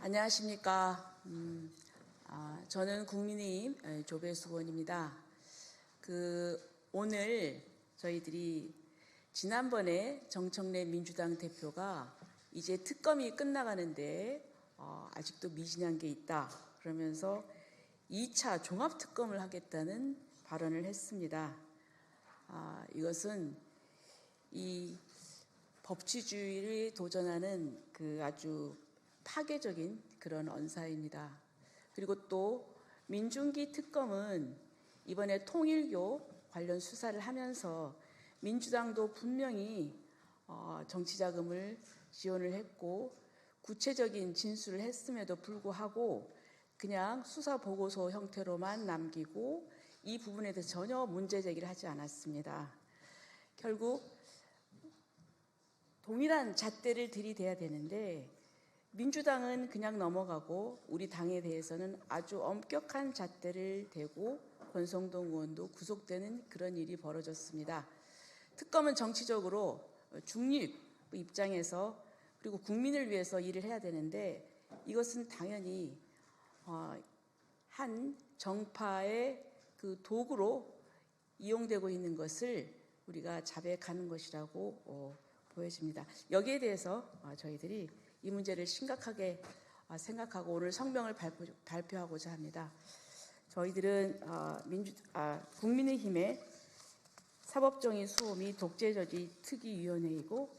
안녕하십니까. 저는 국민의힘 조배수 의원입니다. 오늘 저희들이 지난번에 정청래 민주당 대표가 이제 특검이 끝나가는데 아직도 미진한 게 있다 그러면서 2차 종합특검을 하겠다는 발언을 했습니다. 이것은 이 법치주의를 도전하는 아주 파괴적인 그런 언사입니다. 그리고 또 민중기 특검은 이번에 통일교 관련 수사를 하면서 민주당도 분명히 정치자금을 지원을 했고 구체적인 진술을 했음에도 불구하고 그냥 수사보고서 형태로만 남기고 이 부분에 대해서 전혀 문제 제기를 하지 않았습니다. 결국 동일한 잣대를 들이대야 되는데 민주당은 그냥 넘어가고 우리 당에 대해서는 아주 엄격한 잣대를 대고 권성동 의원도 구속되는 그런 일이 벌어졌습니다. 특검은 정치적으로 중립 입장에서 그리고 국민을 위해서 일을 해야 되는데 이것은 당연히 한 정파의 도구로 이용되고 있는 것을 우리가 자백하는 것이라고 보여집니다. 여기에 대해서 저희들이 이 문제를 심각하게 생각하고 오늘 성명을 발표하고자 합니다. 저희들은 국민의힘의 사법정의 수호 및 독재저지 특위위원회이고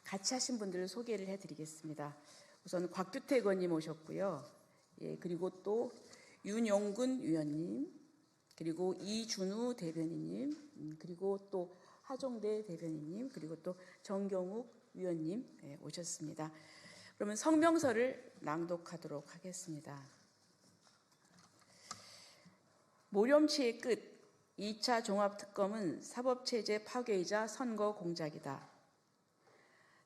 같이 하신 분들을 소개를 해드리겠습니다. 우선 곽규택 의원님 오셨고요. 그리고 또 윤용근 위원님, 그리고 이준우 대변인님, 그리고 또 하종대 대변인님, 그리고 또 정경욱 위원님 오셨습니다. 그러면 성명서를 낭독하도록 하겠습니다. 모렴치의 끝, 2차 종합특검은 사법체제 파괴이자 선거 공작이다.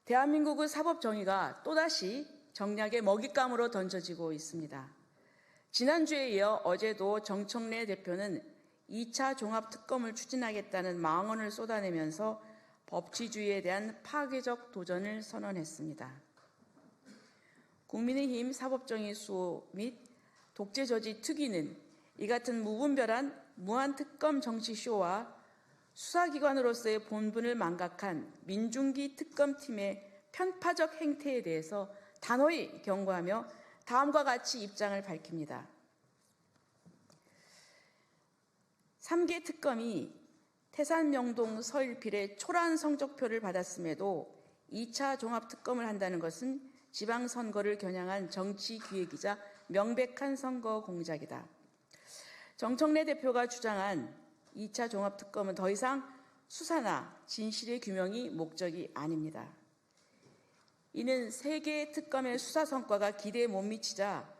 대한민국의 사법정의가 또다시 정략의 먹잇감으로 던져지고 있습니다. 지난주에 이어 어제도 정청래 대표는 2차 종합특검을 추진하겠다는 망언을 쏟아내면서 법치주의에 대한 파괴적 도전을 선언했습니다. 국민의힘 사법정의 수호 및 독재저지 특위는 이 같은 무분별한 무한특검 정치쇼와 수사기관으로서의 본분을 망각한 민중기 특검팀의 편파적 행태에 대해서 단호히 경고하며 다음과 같이 입장을 밝힙니다. 3개 특검이 태산명동 서일필의 초라한 성적표를 받았음에도 2차 종합특검을 한다는 것은 지방선거를 겨냥한 정치기획이자 명백한 선거 공작이다. 정청래 대표가 주장한 2차 종합특검은 더 이상 수사나 진실의 규명이 목적이 아닙니다. 이는 3개의 특검의 수사 성과가 기대에 못 미치자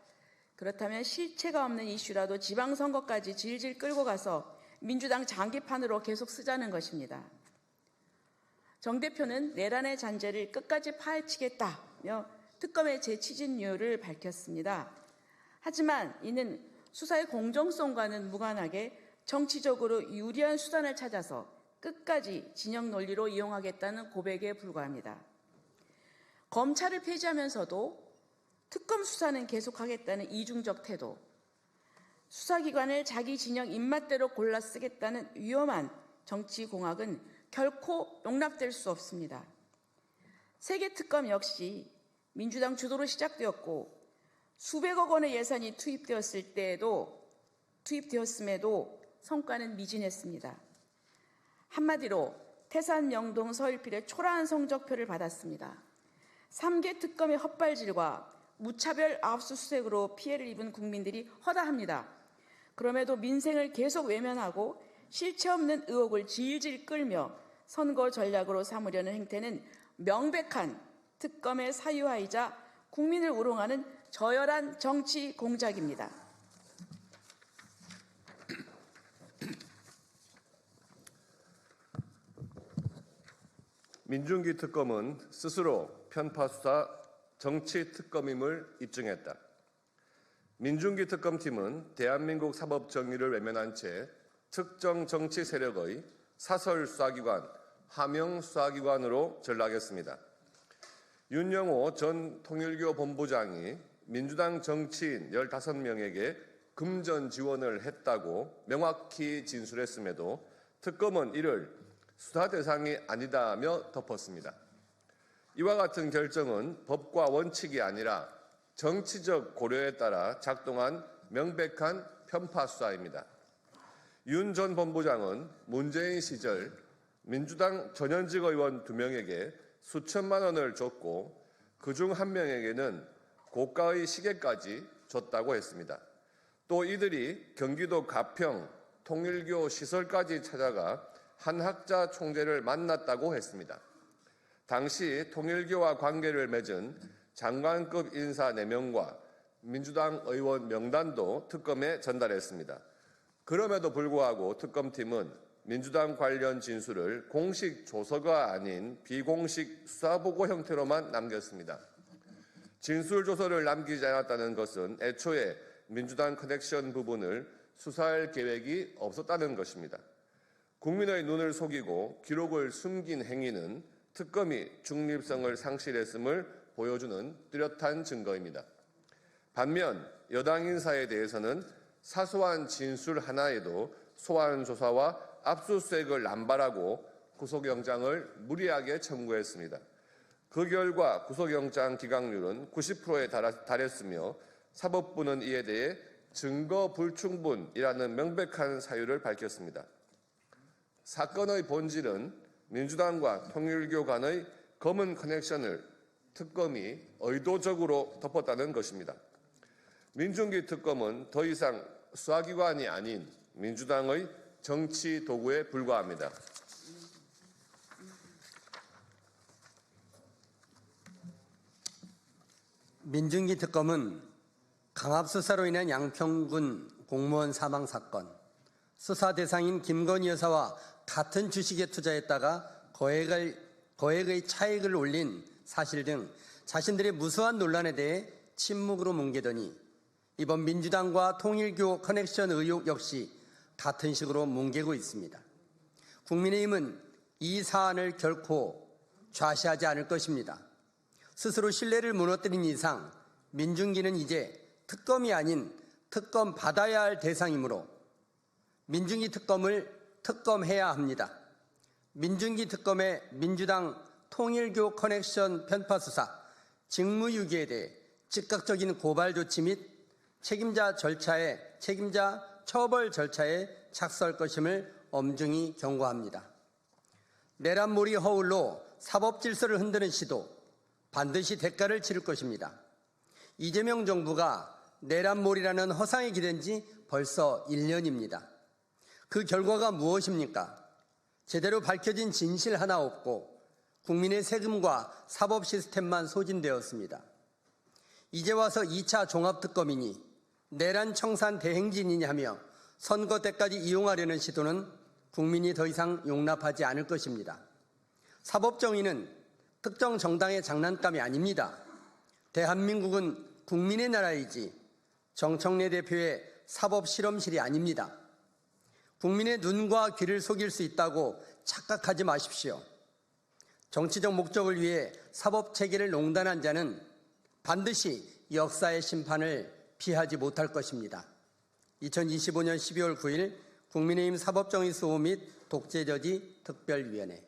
그렇다면 실체가 없는 이슈라도 지방선거까지 질질 끌고 가서 민주당 장기판으로 계속 쓰자는 것입니다. 정 대표는 내란의 잔재를 끝까지 파헤치겠다며 특검의 재추진료를 밝혔습니다. 하지만 이는 수사의 공정성과는 무관하게 정치적으로 유리한 수단을 찾아서 끝까지 진영 논리로 이용하겠다는 고백에 불과합니다. 검찰을 폐지하면서도 특검 수사는 계속하겠다는 이중적 태도, 수사기관을 자기 진영 입맛대로 골라 쓰겠다는 위험한 정치공학은 결코 용납될 수 없습니다. 3개 특검 역시 민주당 주도로 시작되었고 수백억 원의 예산이 투입되었음에도 성과는 미진했습니다. 한마디로 태산명동 서일필의 초라한 성적표를 받았습니다. 3개 특검의 헛발질과 무차별 압수수색으로 피해를 입은 국민들이 허다합니다. 그럼에도 민생을 계속 외면하고 실체 없는 의혹을 질질 끌며 선거 전략으로 삼으려는 행태는 명백한 특검의 사유화이자 국민을 우롱하는 저열한 정치 공작입니다. 민중기 특검은 스스로 편파수사 정치특검임을 입증했다. 민중기 특검팀은 대한민국 사법정의를 외면한 채 특정 정치 세력의 사설수사기관, 하명수사기관으로 전락했습니다. 윤영호 전 통일교 본부장이 민주당 정치인 15명에게 금전 지원을 했다고 명확히 진술했음에도 특검은 이를 수사 대상이 아니다며 덮었습니다. 이와 같은 결정은 법과 원칙이 아니라 정치적 고려에 따라 작동한 명백한 편파 수사입니다. 윤 전 본부장은 문재인 시절 민주당 전현직 의원 2명에게 수천만 원을 줬고 그중 1명에게는 고가의 시계까지 줬다고 했습니다. 또 이들이 경기도 가평 통일교 시설까지 찾아가 한학자 총재를 만났다고 했습니다. 당시 통일교와 관계를 맺은 장관급 인사 4명과 민주당 의원 명단도 특검에 전달했습니다. 그럼에도 불구하고 특검팀은 민주당 관련 진술을 공식 조서가 아닌 비공식 수사보고 형태로만 남겼습니다. 진술 조서를 남기지 않았다는 것은 애초에 민주당 커넥션 부분을 수사할 계획이 없었다는 것입니다. 국민의 눈을 속이고 기록을 숨긴 행위는 특검이 중립성을 상실했음을 보여주는 뚜렷한 증거입니다. 반면 여당 인사에 대해서는 사소한 진술 하나에도 소환 조사와 압수수색을 남발하고 구속영장을 무리하게 청구했습니다. 그 결과 구속영장 기각률은 90%에 달했으며 사법부는 이에 대해 증거 불충분이라는 명백한 사유를 밝혔습니다. 사건의 본질은 민주당과 통일교 간의 검은 커넥션을 특검이 의도적으로 덮었다는 것입니다. 민중기 특검은 더 이상 수사기관이 아닌 민주당의 정치 도구에 불과합니다. 민중기 특검은 강압수사로 인한 양평군 공무원 사망 사건, 수사 대상인 김건희 여사와 같은 주식에 투자했다가 거액의 차익을 올린 사실 등 자신들의 무수한 논란에 대해 침묵으로 뭉개더니 이번 민주당과 통일교 커넥션 의혹 역시 같은 식으로 뭉개고 있습니다. 국민의힘은 이 사안을 결코 좌시하지 않을 것입니다. 스스로 신뢰를 무너뜨린 이상 민중기는 이제 특검이 아닌 특검 받아야 할 대상이므로 민중기 특검을 특검해야 합니다. 민중기 특검의 민주당 통일교 커넥션 편파 수사, 직무유기에 대해 즉각적인 고발 조치 및 책임자 처벌 절차에 착수할 것임을 엄중히 경고합니다. 내란몰이 허울로 사법 질서를 흔드는 시도 반드시 대가를 치를 것입니다. 이재명 정부가 내란몰이라는 허상에 기댄 지 벌써 1년입니다. 그 결과가 무엇입니까? 제대로 밝혀진 진실 하나 없고 국민의 세금과 사법 시스템만 소진되었습니다. 이제 와서 2차 종합특검이니 내란 청산 대행진이냐 하며 선거 때까지 이용하려는 시도는 국민이 더 이상 용납하지 않을 것입니다. 사법정의는 특정 정당의 장난감이 아닙니다. 대한민국은 국민의 나라이지 정청래 대표의 사법 실험실이 아닙니다. 국민의 눈과 귀를 속일 수 있다고 착각하지 마십시오. 정치적 목적을 위해 사법체계를 농단한 자는 반드시 역사의 심판을 피하지 못할 것입니다. 2025년 12월 9일 국민의힘 사법정의수호 및 독재저지 특별위원회